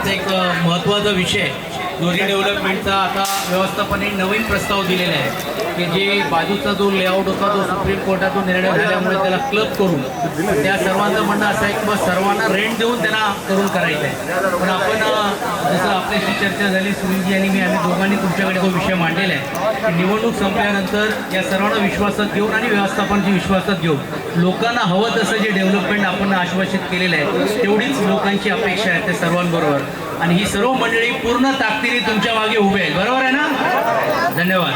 आता एक महत्त्वाचा विषय दोन्ही डेव्हलपमेंटचा आता व्यवस्थापनाने नवीन प्रस्ताव दिलेला आहे की जे बाजूचा जो लेआउट होता तो सुप्रीम कोर्टातून निर्णय झाल्यामुळे त्याला क्लब करून त्या सर्वांचं म्हणणं असं आहे की बस सर्वांना रेंट देऊन त्यांना करून करायचं आहे. पण आपण जसं आपल्याशी चर्चा झाली सुनीलजी आणि मी आम्ही दोघांनी तुमच्याकडे तो विषय मांडलेला आहे की निवडणूक संपल्यानंतर या सर्वांना विश्वासात घेऊन आणि व्यवस्थापनाची विश्वासात घेऊन लोकांना हवं तसं जे डेव्हलपमेंट आपण आश्वासित केलेलं आहे तेवढीच लोकांची अपेक्षा आहे त्या सर्वांबरोबर आणि ही सर्व मंडळी पूर्ण ताकदीने तुमच्या मागे उभे आहेत. बरोबर आहे ना? धन्यवाद.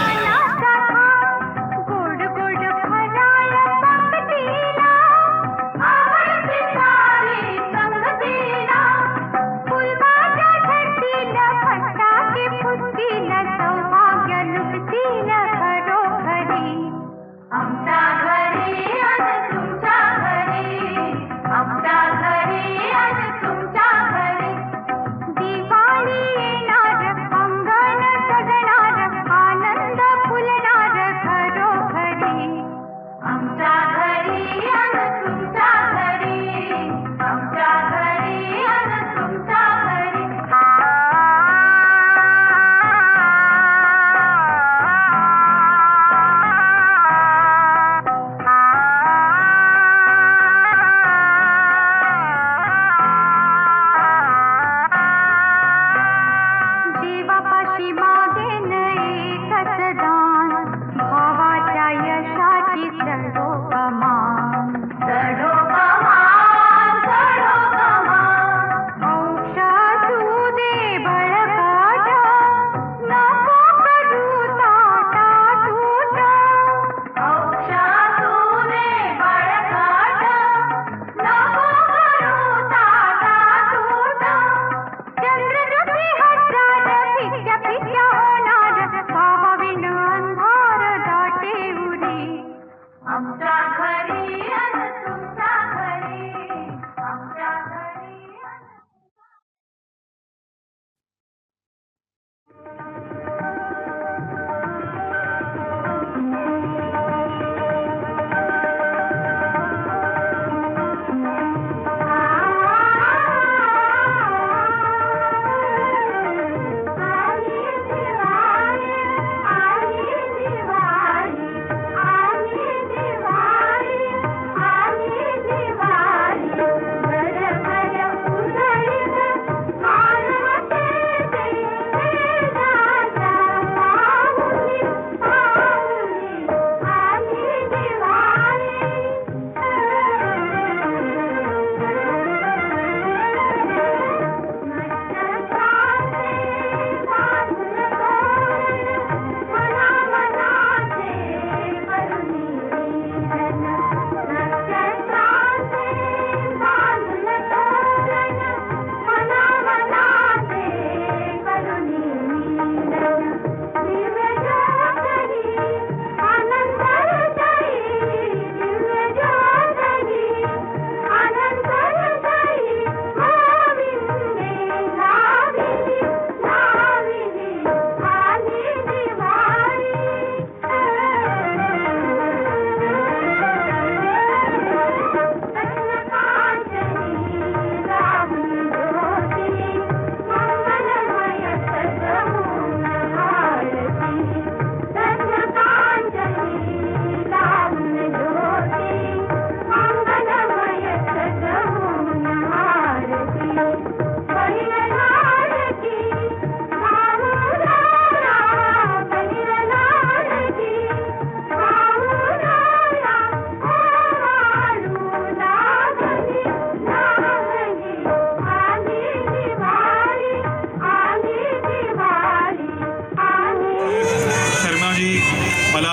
मला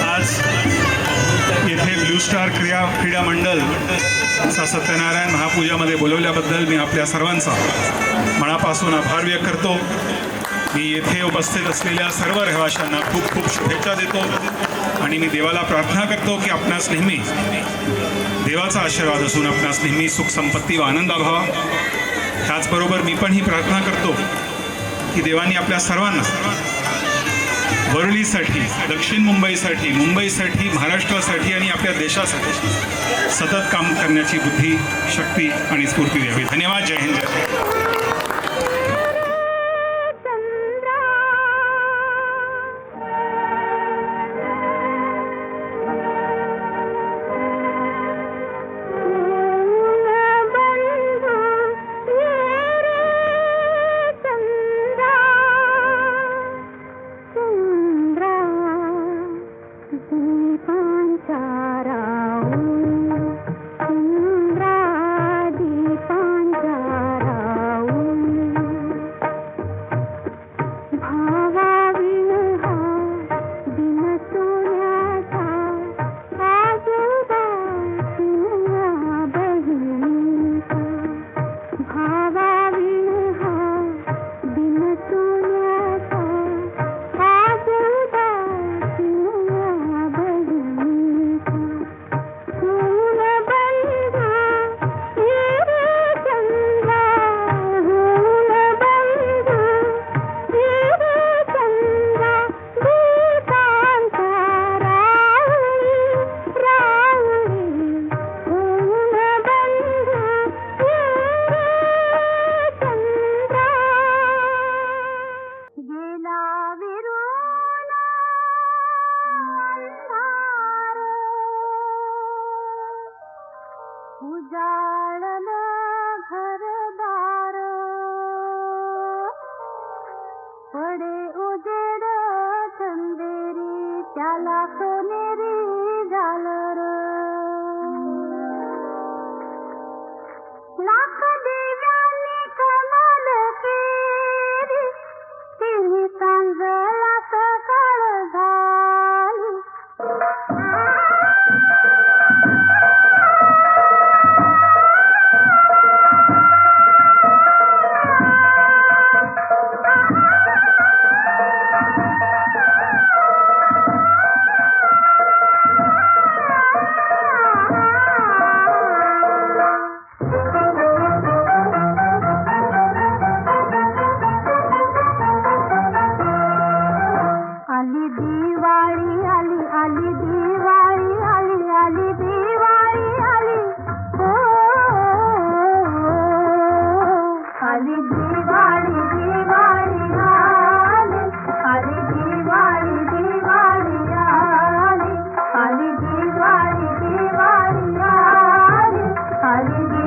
आज येथे ब्लू स्टार क्रीडा मंडळ सत्यनारायण महापूजामध्ये बोलवल्याबद्दल मी आपल्या सर्वांचा मनापासून आभार व्यक्त करतो. मी येथे उपस्थित असलेल्या सर्व रहिवाशांना खूप खूप शुभेच्छा देतो आणि मी देवाला प्रार्थना करतो की आपणास नेहमी देवाचा आशीर्वाद असून आपणास नेहमी सुख संपत्ती व आनंद लाभावा. त्याचबरोबर मी पण ही प्रार्थना करतो की देवाने आपल्या सर्वांना वरळीसाठी, दक्षिण मुंबईसाठी, महाराष्ट्रासाठी आणि आपल्या देशासाठी सतत काम करण्याची बुद्धी, शक्ती आणि स्फूर्ती द्यावी. धन्यवाद. जय हिंद.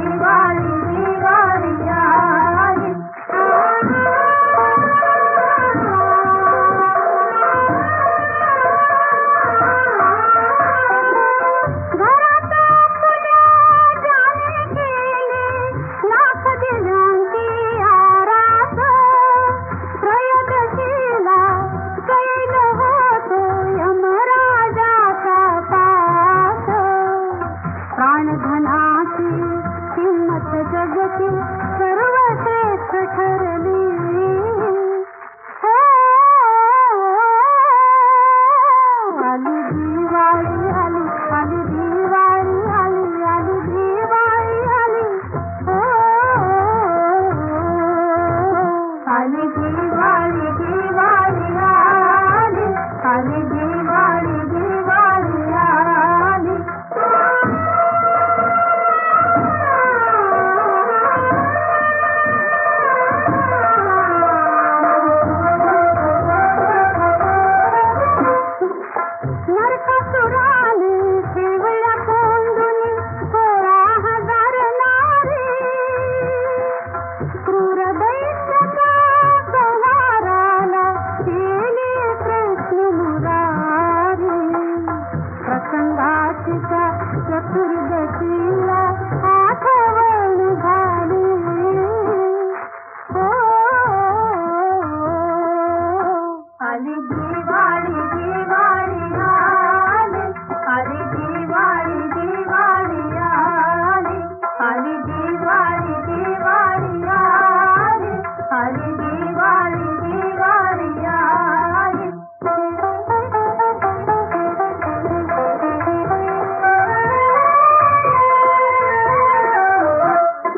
दिवाळी दिवाळी आली घरात फुलं जाणे गेले लाख दिव्यांची आरास त्रयोदशीला कैल होतो यमराजाचा पास प्राणधनाची किंमत जगती सर्वश्रेष्ठ ठरली हो आली दिवाळी आली आली दिवाळी आली आली दिवाळी आली हो आली दिवाळी दिवाळी आली आली दिवाळी दिवाळी आली नरकासुराने ठेवल्या कोंडून 16,000 नारी क्रूर दैत्याच्या संहाराला केली कृष्ण मुरारी प्रसंगाची त्या चतुर्दशीला आठवण झाली हो आली दिवाळी दिवाळी आली आली दिवाळी दिवाळी आली आली दिवाळी दिवाळी आली आली दिवाळी दिवाळी आली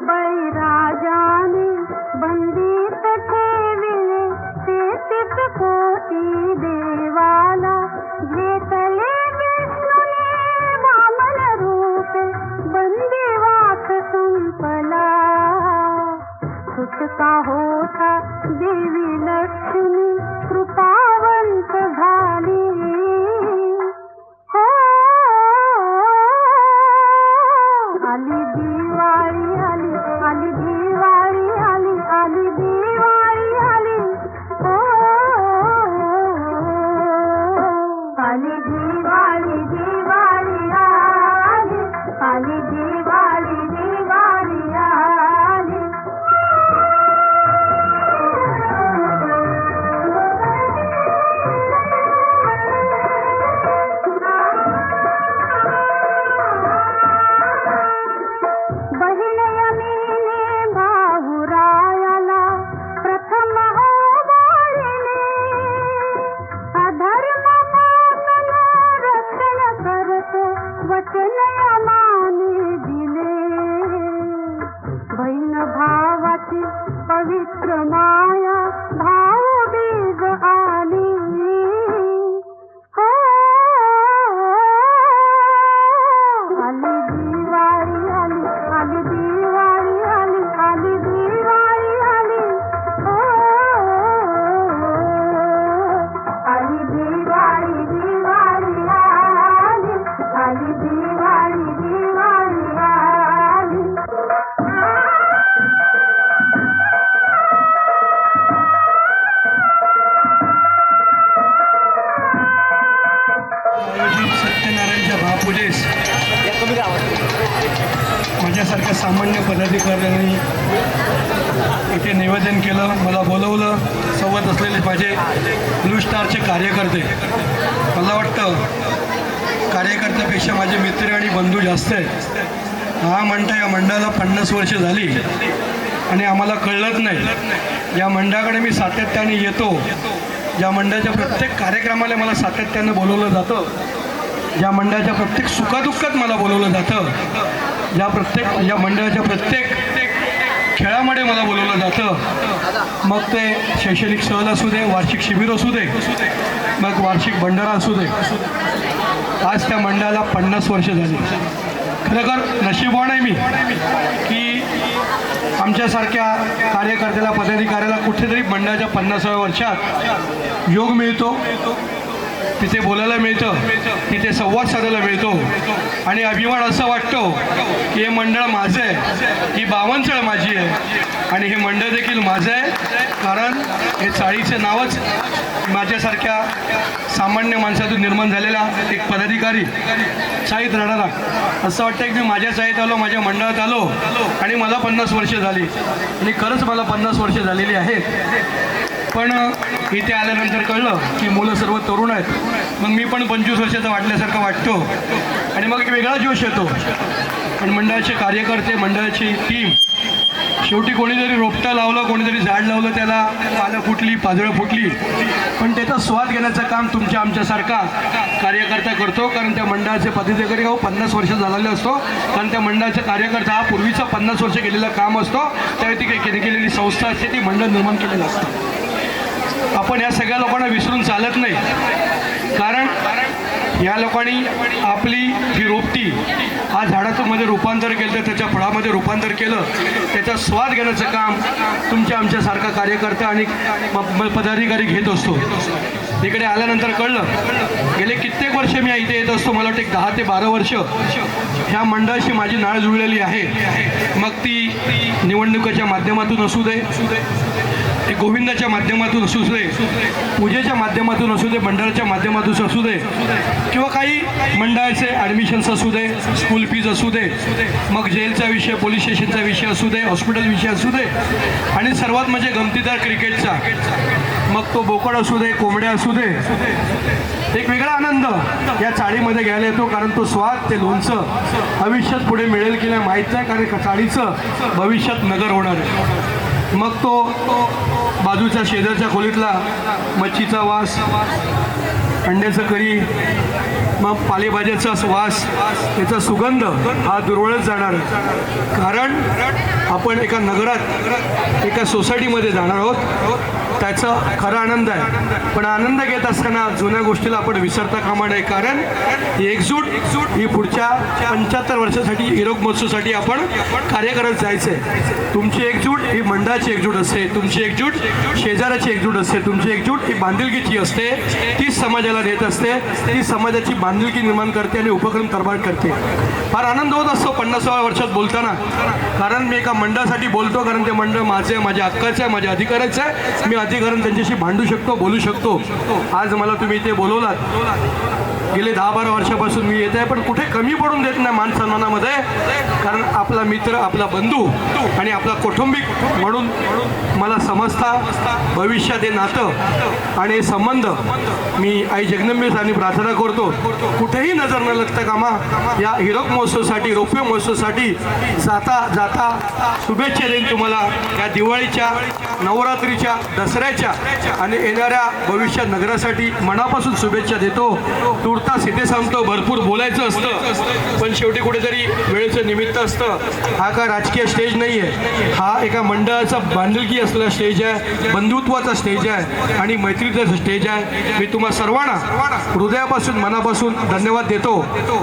बळीराजाने बंदीत ठेविले 33 कोटी देवाला घेतले विष्णूने वामन रूपे बंदिवास संपला सुटका होता देवी लक्ष्मी कृपावंत झाली हो आली दिवाळी आली आली दिवाळी आली आली दिवाळी आली हो आली दिवाळी दिवाळी आली आली दिवाळी दिवाळी आली बहीण यमीने भाऊरायाला प्रथम ओवाळले अधर्म पालन रक्षण करतो वचन यमाने दिले बहीण भावाची पवित्र माया भाऊबीज आली हो आली दिवाळी आली आली दिवाळी आली आली दिवाळी आली हो आली दिवाळी दिवाळी आली आली दिवाळी दिवाळी आली आयोजित सत्यनारायणच्या महापूजेस माझ्यासारख्या सामान्य पदाधिकाऱ्यांनी इथे निवेदन केलं, मला बोलवलं. सोबत असलेले माझे ब्लू स्टारचे कार्यकर्ते, मला वाटतं कार्यकर्त्यापेक्षा माझे मित्र आणि बंधू जास्त आहेत. हा म्हणता या मंडळाला 50 वर्ष झाली आणि आम्हाला कळलंच नाही. या मंडळाकडे मी सातत्याने येतो, ज्या मंडळाच्या प्रत्येक कार्यक्रमाला मला सातत्यानं बोलवलं जातं, ज्या मंडळाच्या प्रत्येक सुखदुःखात मला बोलवलं जातं, या मंडळाच्या प्रत्येक खेळामध्ये मला बोलवलं जातं. मग ते शैक्षणिक सहल असू दे, वार्षिक शिबिर असू दे, मग वार्षिक भंडारा असू दे. आज त्या मंडळाला 50 वर्ष झाली. खरोखर नशीबवान आहे मी की आमच्यासारख्या कार्यकर्त्याला, पदाधिकाऱ्याला कुठेतरी मंडळाच्या 50व्या वर्षात योग मिळतो. तिथे बोलायला मिळतं, तिथे संवाद साधायला मिळतो आणि अभिमान असं वाटतो की हे मंडळ माझं आहे, ही बावनचळ माझी आहे आणि हे मंडळ देखील माझं आहे. कारण हे चाळीचं नावच माझ्यासारख्या सामान्य माणसातून निर्माण झालेला एक पदाधिकारी चाळीत राहणारा. असं वाटतं की मी माझ्या चाळीत आलो, माझ्या मंडळात आलो आणि मला 50 वर्ष झाली आणि खरंच मला 50 वर्ष झालेली आहेत. पण इथे आल्यानंतर कळलं की मुलं सर्व तरुण आहेत. मग मी पण 25 वर्षाचा वाटल्यासारखं वाटतो आणि मग एक वेगळा जोश येतो. पण मंडळाचे कार्यकर्ते, मंडळाची टीम, शेवटी कोणीतरी रोपटं लावलं, कोणीतरी झाड लावलं, त्याला पानं फुटली, पाजळं फुटली, पण त्याचा स्वाद घेण्याचं काम तुमच्या आमच्यासारखा कार्यकर्ता करतो. कारण त्या मंडळाचे पदाधिकारी 50 वर्ष झालेले असतो. कारण त्या मंडळाचा कार्यकर्ता हा पूर्वीचा 50 वर्ष केलेलं काम असतो. त्यावेळी ती काही केलेली संस्था असते, ती मंडळ निर्माण केलेलं असतं. आपण या सगळ्या लोकांना विसरून चालत नाही. कारण या लोकांनी आपली ही रोपटी हा झाडाचं मध्ये रूपांतर केलं, त्याच्या फळामध्ये रूपांतर केलं, त्याचा स्वाद घेण्याचं काम तुमच्या आमच्यासारखा कार्यकर्ता आणि पदाधिकारी घेत असतो. इकडे आल्यानंतर कळलं, गेले कित्येक वर्ष मी इथे येत असतो. मला वाटतं 10 ते 12 वर्ष ह्या मंडळाशी माझी नाळ जुळलेली आहे. मग ती निवडणुकीच्या माध्यमातून असू दे, ते गोविंदाच्या माध्यमातून असू दे, पूजेच्या माध्यमातून असू दे, मंडळाच्या माध्यमातून असू दे, किंवा काही मंडळाचे ॲडमिशन्स असू दे, स्कूल फीज असू दे, मग जेलचा विषय, पोलीस स्टेशनचा विषय असू दे, हॉस्पिटल विषय असू दे, आणि सर्वात म्हणजे गमतीदार क्रिकेटचा, मग तो बोकड असू दे, कोंबड्या असू दे, एक वेगळा आनंद या चाळीमध्ये घ्यायला येतो. कारण तो स्वाद, ते लोणचं भविष्यात पुढे मिळेल की नाही माहीत नाही. कारण चाळीचं भविष्यात नगर होणार आहे. मग तो बाजूच्या शेजारच्या खोलीतला मच्छीचा वास, अंड्याचं करी, मग पालेभाज्याचा वास, त्याचा सुगंध हा दुर्वळच जाणार. कारण आपण एका नगरात, एका सोसायटीमध्ये जाणार आहोत. त्याचा खरा आनंद आहे. पण आनंद घेत असताना जुन्या गोष्टीला आपण विसरता कामा नये. कारण ही एकजूट ही पुढच्या 75 वर्षासाठी, हिरक महोत्सवासाठी आपण कार्य करत जायचं आहे. तुमची एकजूट ही मंडळाची एकजूट असते, तुमची एकजूट शेजाऱ्याची एकजूट असते, तुमची एकजूट ही बांधिलकीची असते. तीच समाजाला देत असते, ती समाजाची बांधिलकी निर्माण करते आणि उपक्रम तरबाड करते. फार आनंद होत असतो 50व्या वर्षात बोलताना. कारण मी एका मंडळासाठी बोलतो. कारण ते मंडळ माझं आहे, माझ्या हक्काचं आहे, माझ्या अधिकाराचं आहे. मी अधिकारानं त्यांच्याशी भांडू शकतो, बोलू शकतो. आज मला तुम्ही इथे बोलवलात. गेले 10-12 वर्षापासून मी येत आहे, पण कुठे कमी पडून देत नाही मान सन्मानामध्ये. कारण आपला मित्र, आपला बंधू आणि आपला कौटुंबिक म्हणून मला समजता. भविष्यात हे नातं आणि हे संबंध मी आई जगदंबेसाठी प्रार्थना करतो, कुठेही नजर न लागता कामा या हिरक महोत्सवासाठी, रौप्य महोत्सवासाठी जाता जाता शुभेच्छा देईन तुम्हाला. या दिवाळीच्या, नवरात्रीच्या, दसऱ्याच्या आणि येणाऱ्या भविष्यात नगरासाठी मनापासून शुभेच्छा देतो. तुर्तास इथे सांगतो, भरपूर बोलायचं असतं, पण शेवटी कुठेतरी वेळेचं निमित्त असतं. हा का राजकीय स्टेज नाही आहे, हा एका मंडळाचा बांधिलकी असलेला स्टेज आहे, बंधुत्वाचा स्टेज आहे आणि मैत्रीचा स्टेज आहे. मी तुम्हा सर्वांना हृदयापासून, मनापासून धन्यवाद देतो.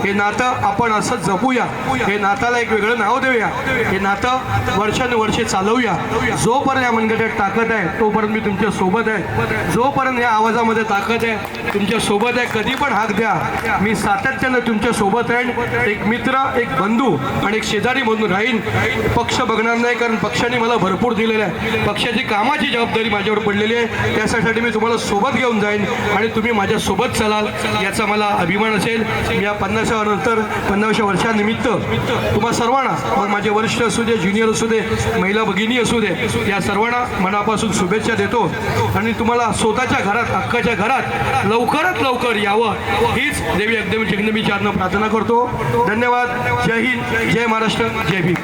हे नातं आपण असंच जपूया, हे नाताला एक वेगळं नाव देऊया, हे नातं वर्षानुवर्षे चालवूया. जोपर्यंत या मनगटात ताकद आहे तोपर्यंत मी तुमच्या सोबत आहे. जोपर्यंत या आवाजामध्ये ताकद आहे तुमच्या सोबत आहे. कधी पण हाक द्या, मी सातत्यानं तुमच्या सोबत राहीन. एक मित्र, एक बंधू आणि एक शेजारी म्हणून राहीन. पक्ष बघणार नाही, कारण पक्षाने मला भरपूर दिलेलं आहे. पक्षाची कामाची जबाबदारी माझ्यावर पडलेली आहे. त्यासाठी मी तुम्हाला सोबत घेऊन जाईन आणि तुम्ही माझ्यासोबत चलाल, याचा मला अभिमान असेल. या 50व्या वर्षानिमित्त तुम्हा सर्वांना, मग माझे वरिष्ठ असू दे, ज्युनियर असू दे, महिला भगिनी असू दे, या सर्वांना मनापासून शुभेच्छा देतो. आणि तुम्हाला स्वतःच्या घरात, हक्काच्या घरात लवकरात लवकर यावं, हीच देवी जगदंबेच्या चरणी प्रार्थना करतो. धन्यवाद. जय हिंद, जय महाराष्ट्र, जय भीम.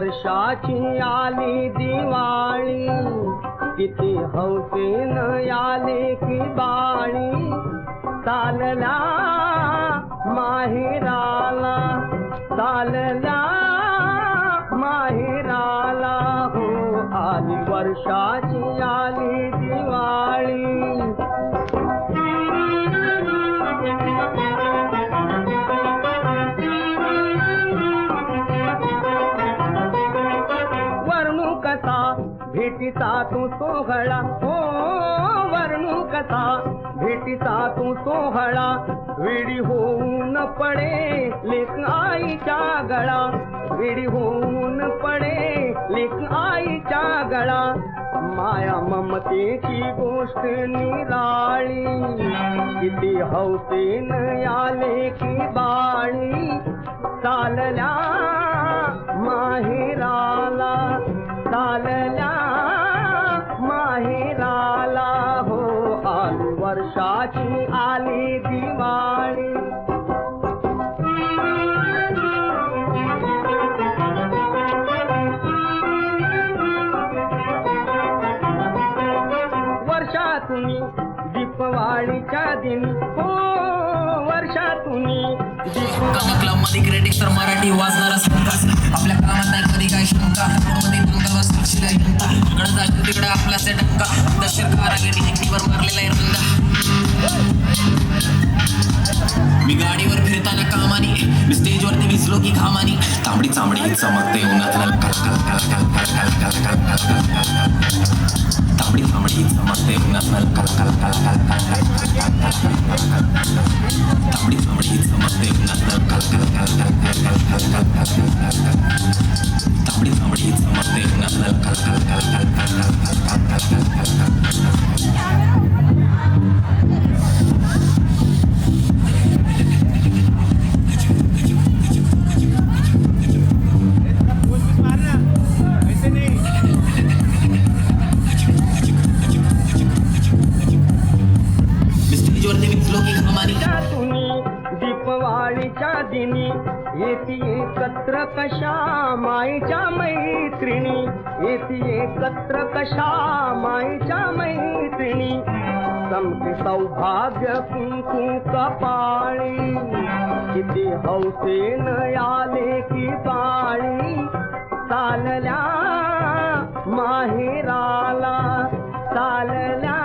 वर्षाची आली दिवाळी, किती हौसेनं आले की बाळी, चालल्या माहेराला, चालल्या माहेराला, हो आली वर्षाची आली दिवाळी. वर्णू कसा भेटीचा तू सोहळा, हो वर्णू कसा भेटीचा तू सोहळा, वेडी होऊन पडे लेक आईच्या गळा, वेडी होऊन पडे लेक आईच्या गळा. माया ममतेची गोष्ट निराळी, किती हौसेन आले की बाळी, चालल्या माहेराला, चालल्या माहेराला, हो आली वर्षाची आली दिवाळी. वर्षातून दीपवाळीच्या दिनी, हो वर्षातून क्लब मध्ये क्रेडिट तर मराठी वाजणारा संकास, आपल्या कामात नाही कधी काय शंका, मध्ये तुमचा साक्षीला यंता, गणता तिकडे आपला डंका, दशर कारागिरी हिंदीवर मारलेला रंगा. मी गाडीवर फिरताना कामानी, मी स्टेजवरती विसलो की घामानी, तांबडी चांबडी चमकते उन्हात, तांबडी चांबडी चमकते उन्हात, तांबडी चांबडी चमकते उन्हात, तांबडी चांबडी चमकते दीपवाळीच्या दिनी येती एकत्र कशा माईच्या मैत्रिणी, येती एकत्र कशा माईच्या मैत्रिणी, समते सौभाग्य कुंकू कपाळी, किती हौसेन आले की बाळी, चालल्या माहेराला, चालल्या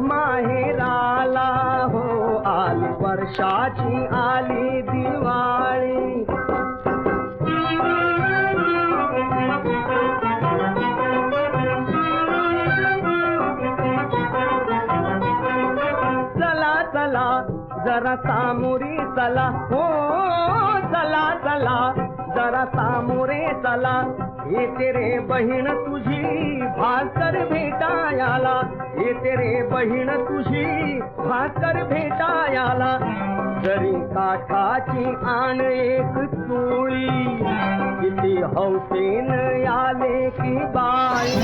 माहेराला, हो आली वर्षाची आली दिवाळी. चला चला जरा सामोरी चला, हो चला चला जरा सामोरे चला, येते रे बहीण तुझी भाकर भेटायाला, येते रे बहीण तुझी भाकर भेटायाला, जरी काठाची आण एक चोळी, किती हौसेन आले की बाई.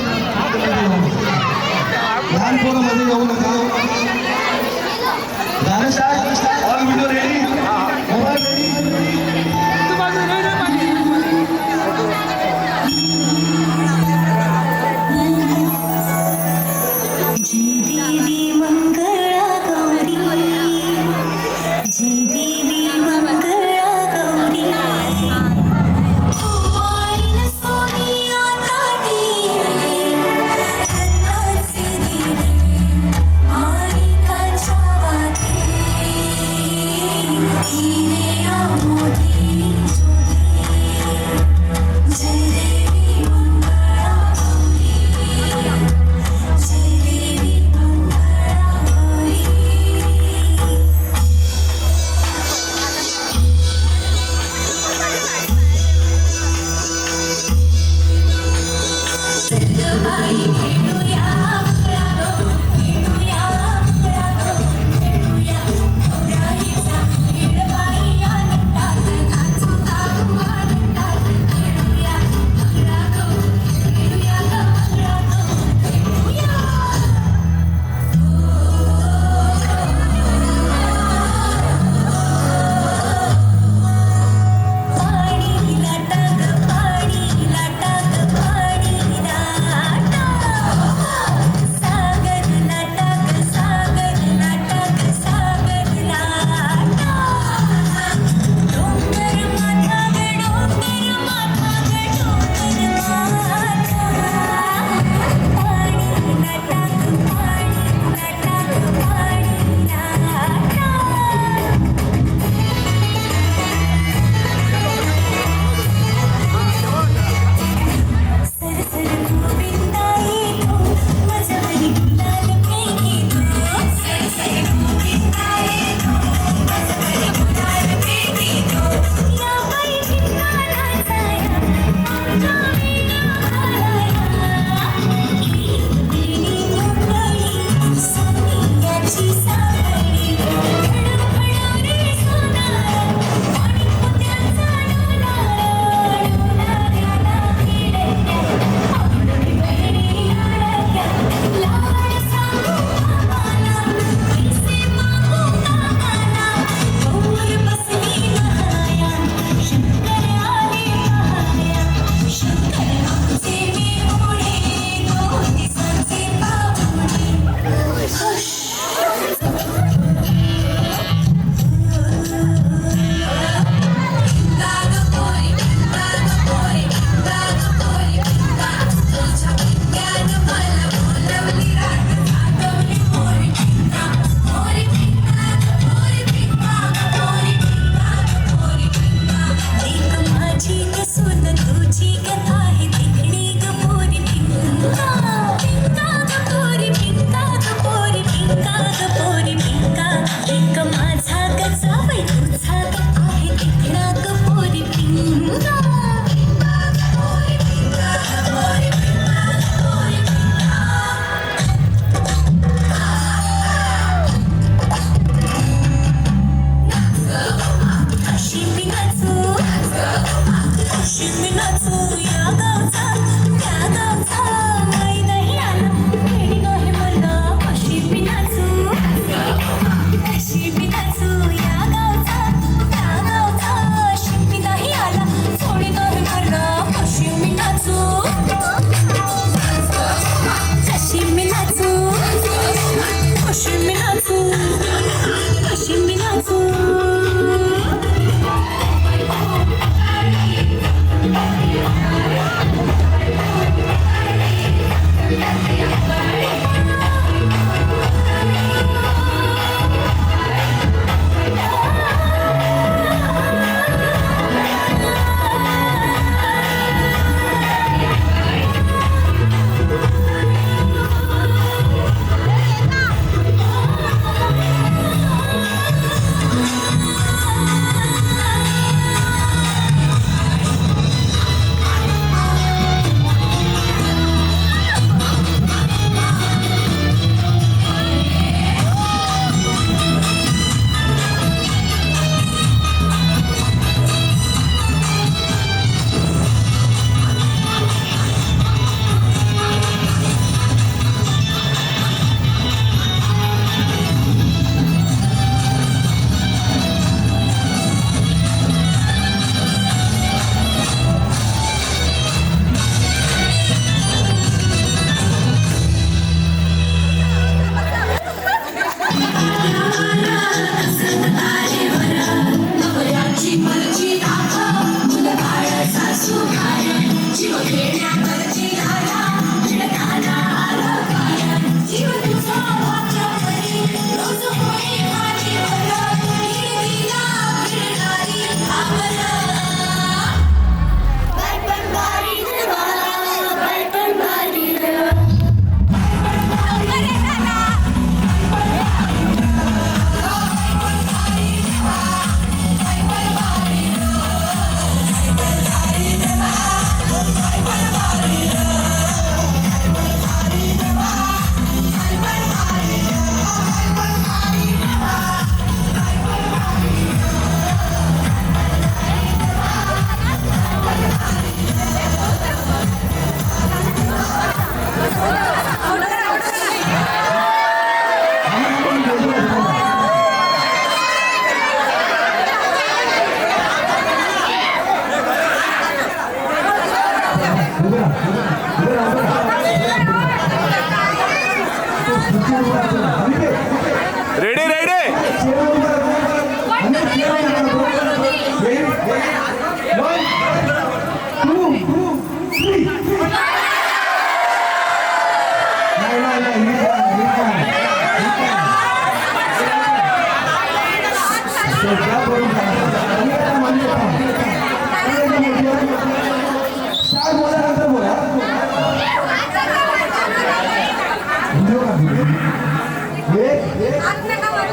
लहान पोरांमध्ये जाऊ नका. झालं साहेब, all video ready, mobile ready. Ah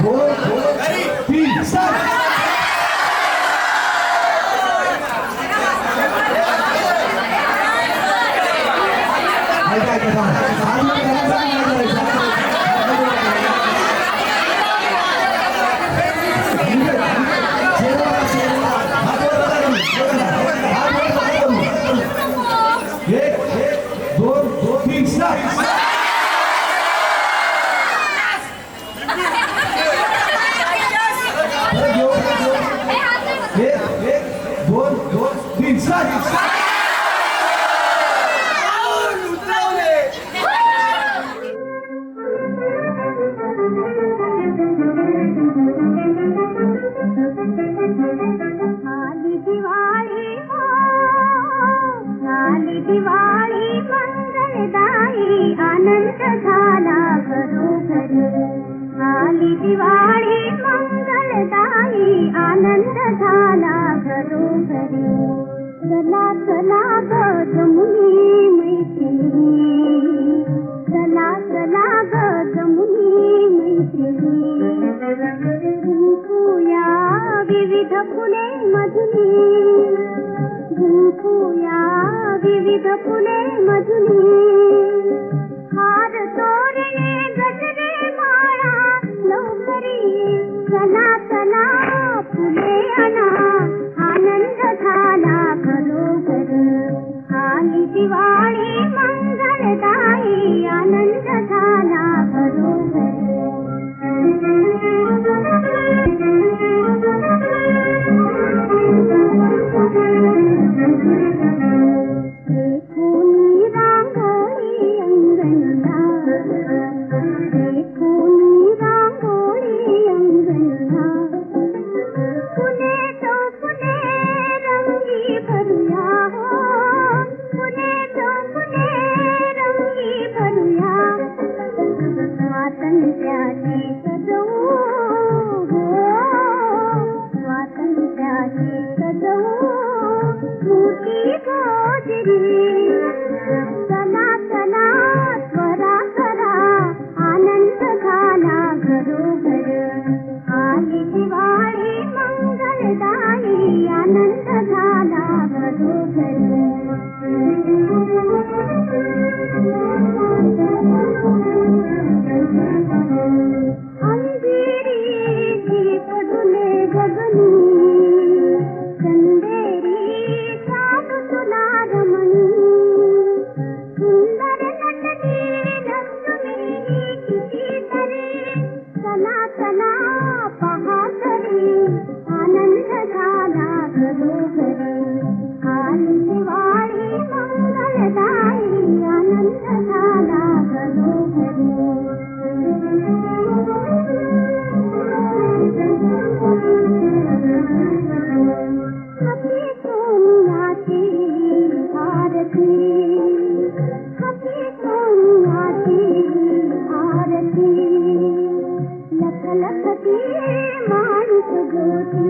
दोन तीन स्टार्ट दोन तीन स्टार्ट दोन तीन स्टार्ट आली दिवाळी हो आली दिवाळी मंगलदायी आनंद झाला घरोघरी आली दिवाळी मंगलदायी आनंद झाला घरोघरी चला चला ग जमुनी मैत्रिणी चला चला ग जमुनी मैत्रिणी गुंफूया विविध फुले मधुनी गुंफूया विविध फुले मधुनी हार तोरणे गजरे माळा लवकरी चला चला फुले आणा आनंद झाला घरोघरी आली दिवाळी मंगलदायी आनंद झाला देखूनी रांगोळी अंगणला देखूनी रांगोळी अंगणला फुले तो फुले रंगी भरूया हो फुले तो फुले रंगी भरूया स्वातंत्र्याची सजवू हो स्वातंत्र्याची सजवू स्मृती गोजरी चला चला त्वरा करा आनंद झाला घरोघरी आली दिवाळी मंगलदायी आनंद झाला घरोघरी अंजिरी दीप डुले गगनी चंदेरी साप तुला रमणी सुंदर नटली लक्ष्मी कितीतरी चला चला पहा तरी आनंद झाला घरोघरी आली दिवाळी मंगलदायी आनंद झाला घरोघरी सोनियाची आरती सोनियाची आरती लख लखती माणूस ज्योती